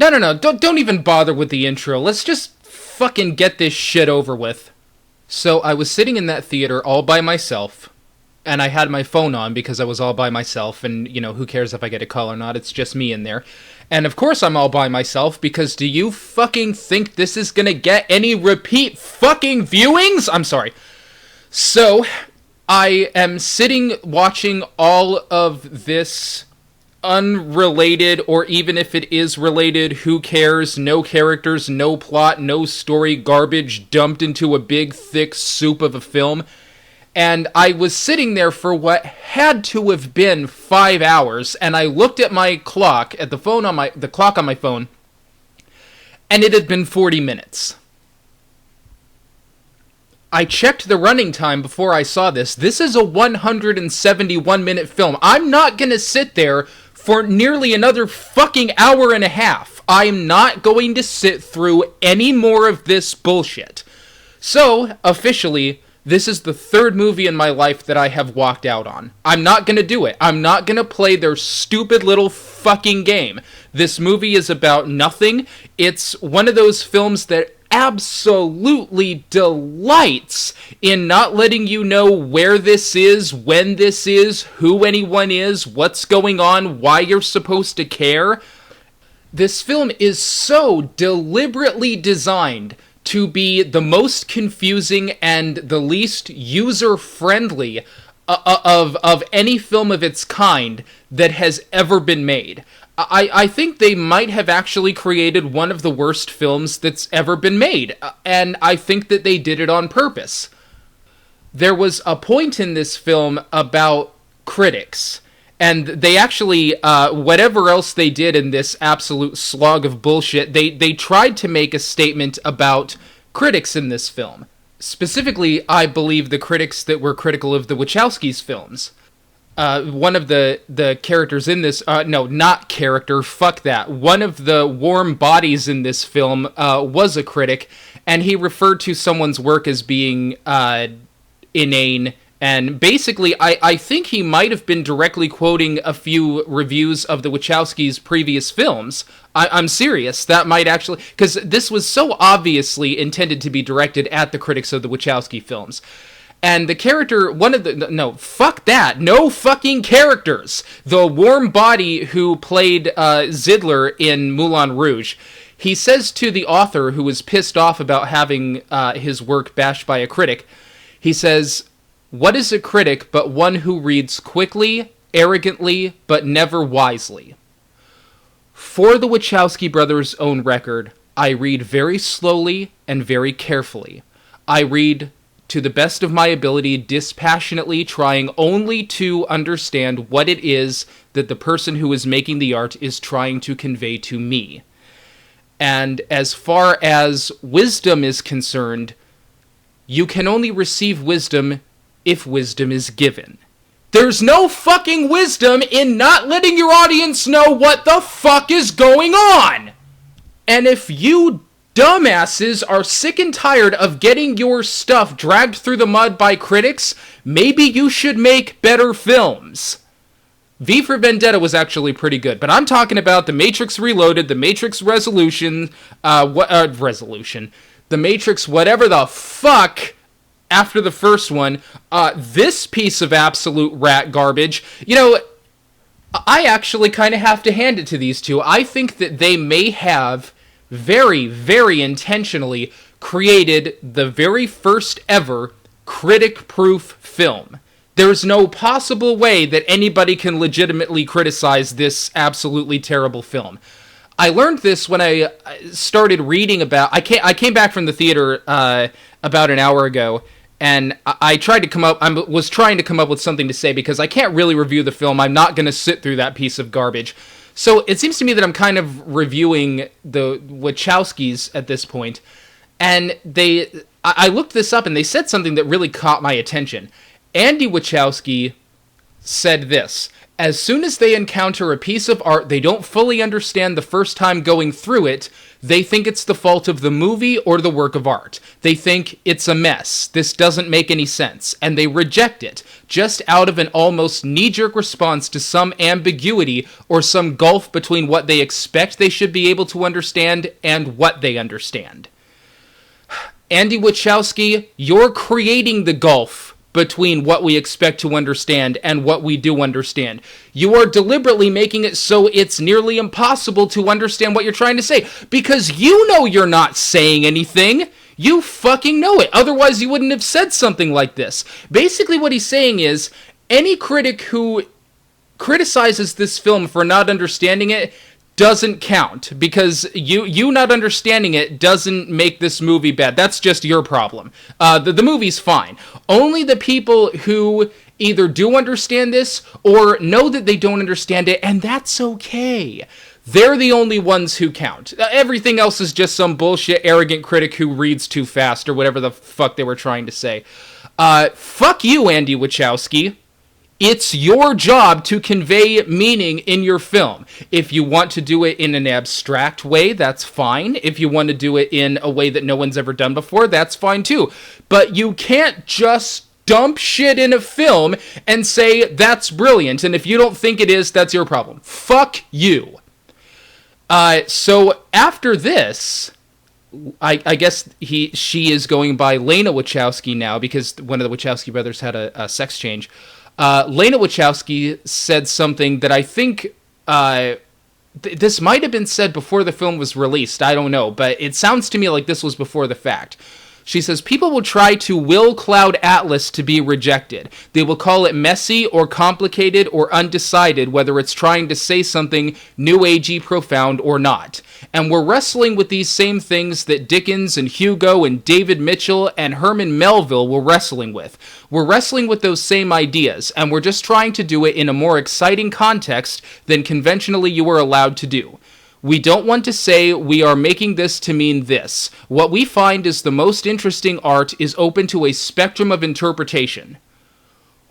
No. Don't even bother with the intro. Let's just fucking get this shit over with. So I was sitting in that theater all by myself, and I had my phone on because I was all by myself, and, you know, who cares if I get a call or not? It's just me in there. And of course I'm all by myself, because do you fucking think this is gonna get any repeat fucking viewings? I'm sorry. So, I am sitting watching all of this unrelated, or even if it is related, who cares, no characters, no plot, no story, garbage dumped into a big thick soup of a film. And I was sitting there for what had to have been 5 hours, and I looked at my clock, at the clock on my phone, and it had been 40 minutes. I checked the running time before I saw this. This is a 171-minute film. I'm not gonna sit there for nearly another fucking hour and a half. I'm not going to sit through any more of this bullshit. So, officially, this is the third movie in my life that I have walked out on. I'm not gonna do it. I'm not gonna play their stupid little fucking game. This movie is about nothing. It's one of those films that absolutely delights in not letting you know where this is, when this is, who anyone is, what's going on, why you're supposed to care. This film is so deliberately designed to be the most confusing and the least user-friendly of any film of its kind that has ever been made. I think they might have actually created one of the worst films that's ever been made, and I think that they did it on purpose. There was a point in this film about critics, and they actually, whatever else they did in this absolute slog of bullshit, they tried to make a statement about critics in this film. Specifically, I believe the critics that were critical of the Wachowskis' films. One of the characters in this, no, not character, fuck that. One of the warm bodies in this film was a critic, and he referred to someone's work as being inane. And basically, I think he might have been directly quoting a few reviews of the Wachowskis' previous films. I'm serious. That might actually... Because this was so obviously intended to be directed at the critics of the Wachowski films. And the character, no, fuck that. No fucking characters. The warm body who played Zidler in Moulin Rouge, he says to the author, who was pissed off about having his work bashed by a critic, he says, "What is a critic but one who reads quickly, arrogantly, but never wisely? For the Wachowski brothers' own record, I read very slowly and very carefully. I read to the best of my ability, dispassionately, trying only to understand what it is that the person who is making the art is trying to convey to me. And as far as wisdom is concerned, you can only receive wisdom if wisdom is given." There's no fucking wisdom in not letting your audience know what the fuck is going on! And if you dumbasses are sick and tired of getting your stuff dragged through the mud by critics, maybe you should make better films. V for Vendetta was actually pretty good, but I'm talking about The Matrix Reloaded, The Matrix Resolution, The Matrix whatever the fuck after the first one, this piece of absolute rat garbage. You know, I actually kind of have to hand it to these two. I think that they may have very, very intentionally created the very first ever critic-proof film. There's no possible way that anybody can legitimately criticize this absolutely terrible film. I learned this when I started reading about... I came back from the theater about an hour ago, and I was trying to come up with something to say because I can't really review the film. I'm not going to sit through that piece of garbage. So it seems to me that I'm kind of reviewing the Wachowskis at this point, and I looked this up, and they said something that really caught my attention. Andy Wachowski said this, As soon as they encounter a piece of art they don't fully understand the first time going through it, they think it's the fault of the movie or the work of art. They think it's a mess. This doesn't make any sense. And they reject it, just out of an almost knee-jerk response to some ambiguity or some gulf between what they expect they should be able to understand and what they understand. Andy Wachowski, you're creating the gulf between what we expect to understand and what we do understand. You are deliberately making it so it's nearly impossible to understand what you're trying to say, because you know you're not saying anything. You fucking know it. Otherwise, you wouldn't have said something like this. Basically, what he's saying is, any critic who criticizes this film for not understanding it doesn't count, because you not understanding it doesn't make this movie bad. That's just your problem. The movie's fine. Only the people who either do understand this or know that they don't understand it, and that's okay. They're the only ones who count. Everything else is just some bullshit arrogant critic who reads too fast or whatever the fuck they were trying to say. Fuck you, Andy Wachowski. It's your job to convey meaning in your film. If you want to do it in an abstract way, that's fine. If you want to do it in a way that no one's ever done before, that's fine too. But you can't just dump shit in a film and say, that's brilliant, and if you don't think it is, that's your problem. Fuck you. So after this, I guess she is going by Lena Wachowski now, because one of the Wachowski brothers had a sex change. Lena Wachowski said something that I think this might have been said before the film was released. I don't know, but it sounds to me like this was before the fact. She says, people will try to will Cloud Atlas to be rejected. They will call it messy or complicated or undecided, whether it's trying to say something new agey, profound, or not. And we're wrestling with these same things that Dickens and Hugo and David Mitchell and Herman Melville were wrestling with. We're wrestling with those same ideas, and we're just trying to do it in a more exciting context than conventionally you were allowed to do. We don't want to say we are making this to mean this. What we find is the most interesting art is open to a spectrum of interpretation.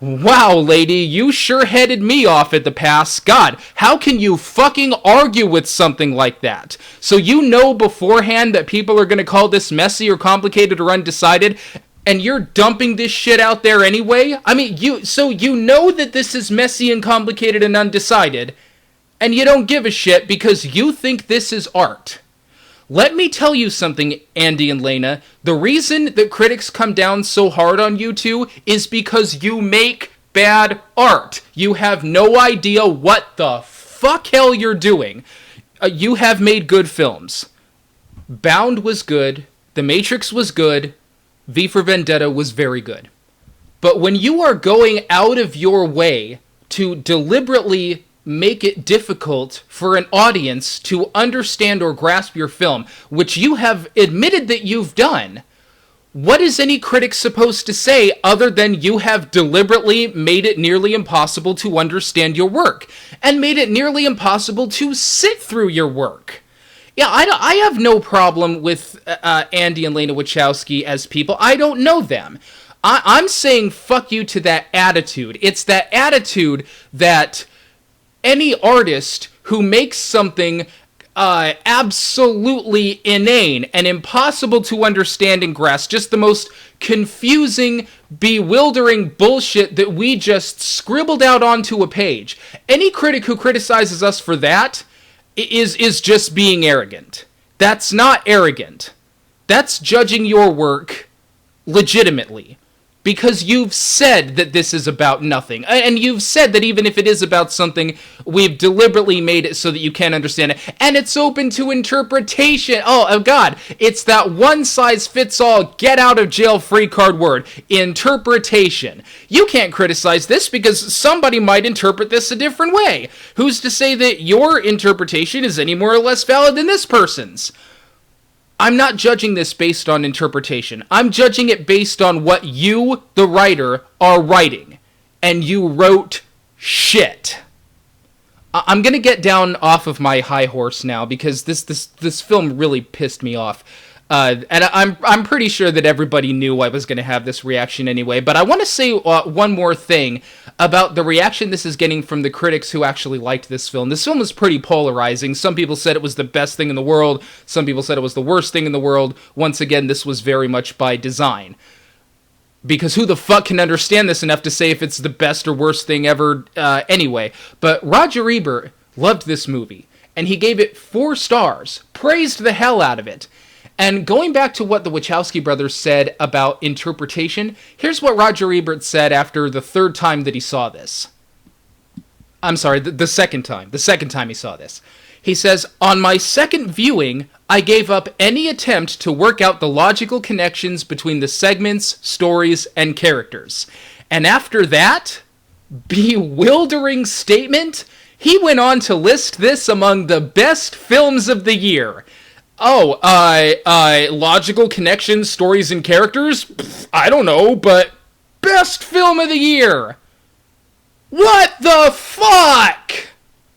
Wow, lady, you sure headed me off at the pass. God, how can you fucking argue with something like that? So you know beforehand that people are going to call this messy or complicated or undecided, and you're dumping this shit out there anyway? I mean, you know that this is messy and complicated and undecided, and you don't give a shit because you think this is art. Let me tell you something, Andy and Lena. The reason that critics come down so hard on you two is because you make bad art. You have no idea what the fuck hell you're doing. You have made good films. Bound was good. The Matrix was good. V for Vendetta was very good. But when you are going out of your way to deliberately make it difficult for an audience to understand or grasp your film, which you have admitted that you've done, what is any critic supposed to say other than you have deliberately made it nearly impossible to understand your work, and made it nearly impossible to sit through your work? Yeah, I have no problem with Andy and Lena Wachowski as people. I don't know them. I'm saying fuck you to that attitude. It's that attitude that any artist who makes something absolutely inane and impossible to understand and grasp, just the most confusing, bewildering bullshit that we just scribbled out onto a page. Any critic who criticizes us for that is just being arrogant. That's not arrogant. That's judging your work legitimately. Because you've said that this is about nothing. And you've said that even if it is about something, we've deliberately made it so that you can't understand it. And it's open to interpretation. Oh God. It's that one-size-fits-all, get-out-of-jail-free card word. Interpretation. You can't criticize this because somebody might interpret this a different way. Who's to say that your interpretation is any more or less valid than this person's? I'm not judging this based on interpretation. I'm judging it based on what you, the writer, are writing. And you wrote shit. I'm going to get down off of my high horse now because this film really pissed me off. And I'm pretty sure that everybody knew I was going to have this reaction anyway, but I want to say one more thing about the reaction this is getting from the critics who actually liked this film. This film was pretty polarizing. Some people said it was the best thing in the world. Some people said it was the worst thing in the world. Once again, this was very much by design. Because who the fuck can understand this enough to say if it's the best or worst thing ever anyway? But Roger Ebert loved this movie, and he gave it 4 stars, praised the hell out of it. And going back to what the Wachowski brothers said about interpretation, here's what Roger Ebert said after the 3rd time that he saw this. I'm sorry, the second time. The second time he saw this. He says, "On my second viewing, I gave up any attempt to work out the logical connections between the segments, stories, and characters. And after that bewildering statement, he went on to list this among the best films of the year." Oh, logical connections, stories, and characters? Pfft, I don't know, but best film of the year! What the fuck?